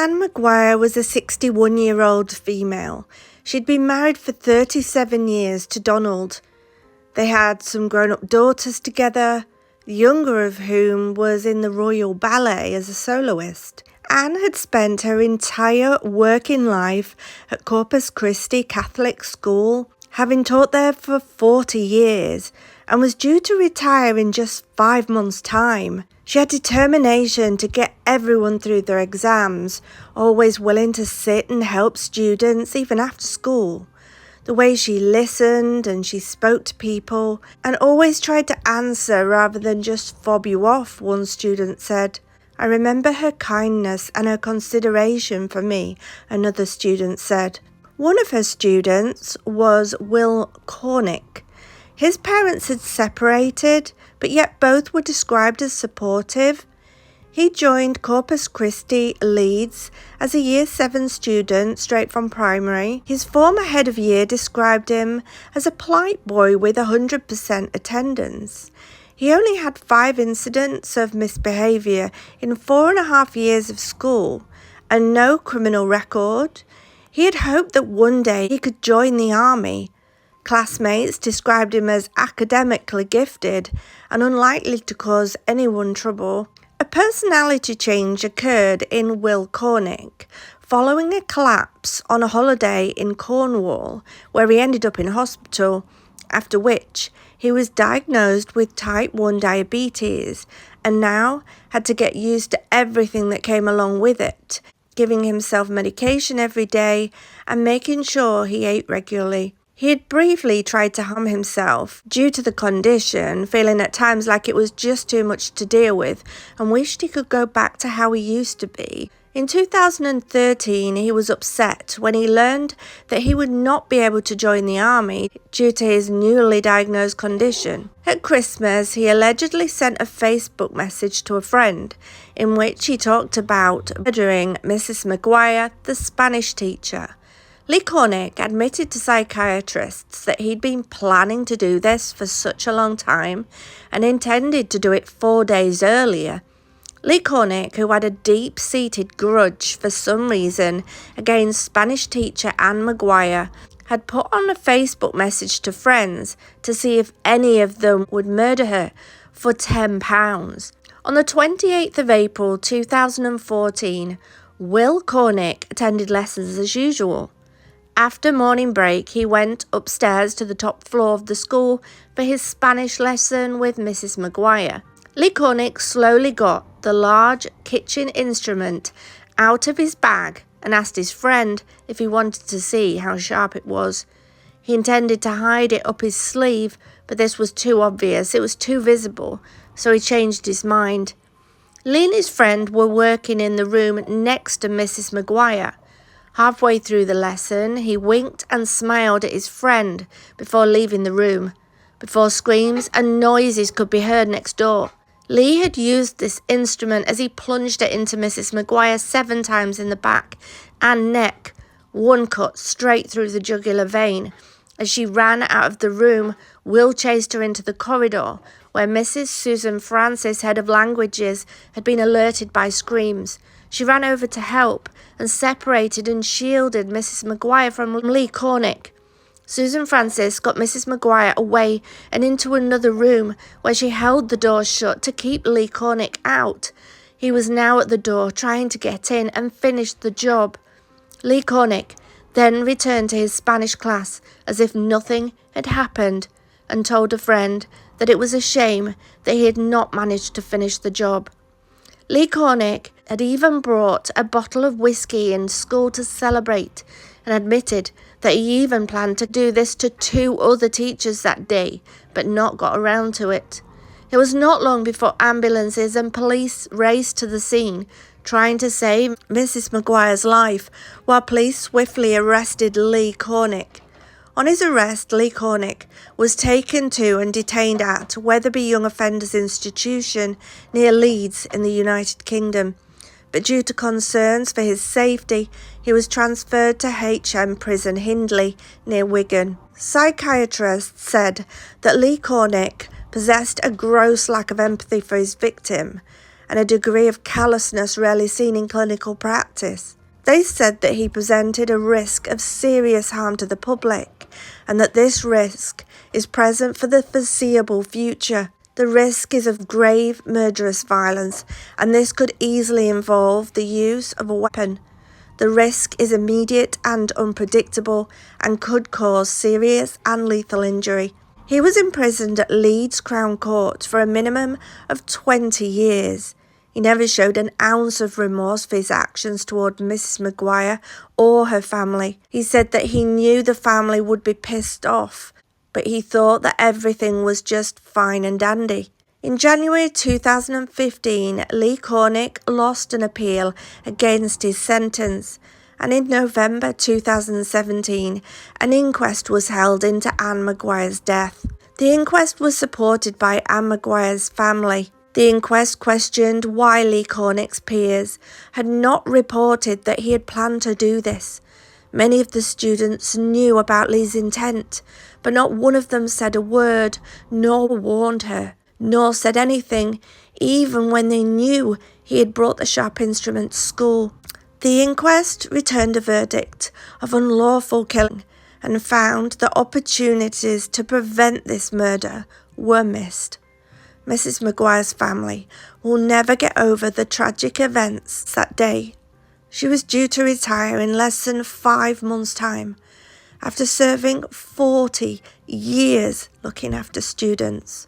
Anne Maguire was a 61-year-old female. She'd been married for 37 years to Donald. They had some grown-up daughters together, the younger of whom was in the Royal Ballet as a soloist. Anne had spent her entire working life at Corpus Christi Catholic School, having taught there for 40 years, and was due to retire in just 5 months' time. She had determination to get everyone through their exams, always willing to sit and help students even after school. The way she listened and she spoke to people and always tried to answer rather than just fob you off, one student said. I remember her kindness and her consideration for me, another student said. One of her students was Will Cornick. His parents had separated, but yet both were described as supportive. He joined Corpus Christi, Leeds, as a Year 7 student straight from primary. His former head of year described him as a polite boy with 100% attendance. He only had 5 incidents of misbehaviour in 4.5 years of school and no criminal record. He had hoped that one day he could join the army. Classmates described him as academically gifted and unlikely to cause anyone trouble. A personality change occurred in Will Cornick following a collapse on a holiday in Cornwall, where he ended up in hospital, after which he was diagnosed with type 1 diabetes and now had to get used to everything that came along with it, giving himself medication every day and making sure he ate regularly. He had briefly tried to harm himself due to the condition, feeling at times like it was just too much to deal with and wished he could go back to how he used to be. In 2013, he was upset when he learned that he would not be able to join the army due to his newly diagnosed condition. At Christmas, he allegedly sent a Facebook message to a friend in which he talked about murdering Mrs. Maguire, the Spanish teacher. Will Cornick admitted to psychiatrists that he'd been planning to do this for such a long time and intended to do it 4 days earlier. Will Cornick, who had a deep-seated grudge for some reason against Spanish teacher Anne Maguire, had put on a Facebook message to friends to see if any of them would murder her for £10. On the 28th of April 2014, Will Cornick attended lessons as usual. After morning break, he went upstairs to the top floor of the school for his Spanish lesson with Mrs. Maguire. Will Cornick slowly got the large kitchen instrument out of his bag and asked his friend if he wanted to see how sharp it was. He intended to hide it up his sleeve, but this was too obvious, it was too visible, so he changed his mind. Will and his friend were working in the room next to Mrs. Maguire. Halfway through the lesson, he winked and smiled at his friend before leaving the room, before screams and noises could be heard next door. Lee had used this instrument as he plunged it into Mrs. Maguire 7 times in the back and neck, one cut straight through the jugular vein. As she ran out of the room, Will chased her into the corridor, where Mrs. Susan Francis, head of languages, had been alerted by screams. She ran over to help and separated and shielded Mrs. Maguire from Will Cornick. Susan Francis got Mrs. Maguire away and into another room where she held the door shut to keep Will Cornick out. He was now at the door trying to get in and finish the job. Will Cornick then returned to his Spanish class as if nothing had happened and told a friend that it was a shame that he had not managed to finish the job. Will Cornick had even brought a bottle of whiskey in school to celebrate and admitted that he even planned to do this to 2 other teachers that day, but not got around to it. It was not long before ambulances and police raced to the scene, trying to save Mrs. Maguire's life, while police swiftly arrested Will Cornick. On his arrest, Will Cornick was taken to and detained at Wetherby Young Offenders Institution near Leeds in the United Kingdom. But due to concerns for his safety, he was transferred to HM Prison Hindley near Wigan. Psychiatrists said that Will Cornick possessed a gross lack of empathy for his victim and a degree of callousness rarely seen in clinical practice. They said that he presented a risk of serious harm to the public, and that this risk is present for the foreseeable future. The risk is of grave murderous violence, and this could easily involve the use of a weapon. The risk is immediate and unpredictable and could cause serious and lethal injury. He was imprisoned at Leeds Crown Court for a minimum of 20 years. He never showed an ounce of remorse for his actions toward Mrs. Maguire or her family. He said that he knew the family would be pissed off, but he thought that everything was just fine and dandy. In January 2015, Will Cornick lost an appeal against his sentence, and in November 2017, an inquest was held into Anne Maguire's death. The inquest was supported by Anne Maguire's family. The inquest questioned why Will Cornick's peers had not reported that he had planned to do this. Many of the students knew about Lee's intent, but not one of them said a word, nor warned her, nor said anything, even when they knew he had brought the sharp instrument to school. The inquest returned a verdict of unlawful killing and found that opportunities to prevent this murder were missed. Mrs. Maguire's family will never get over the tragic events that day. She was due to retire in less than 5 months' time after serving 40 years looking after students.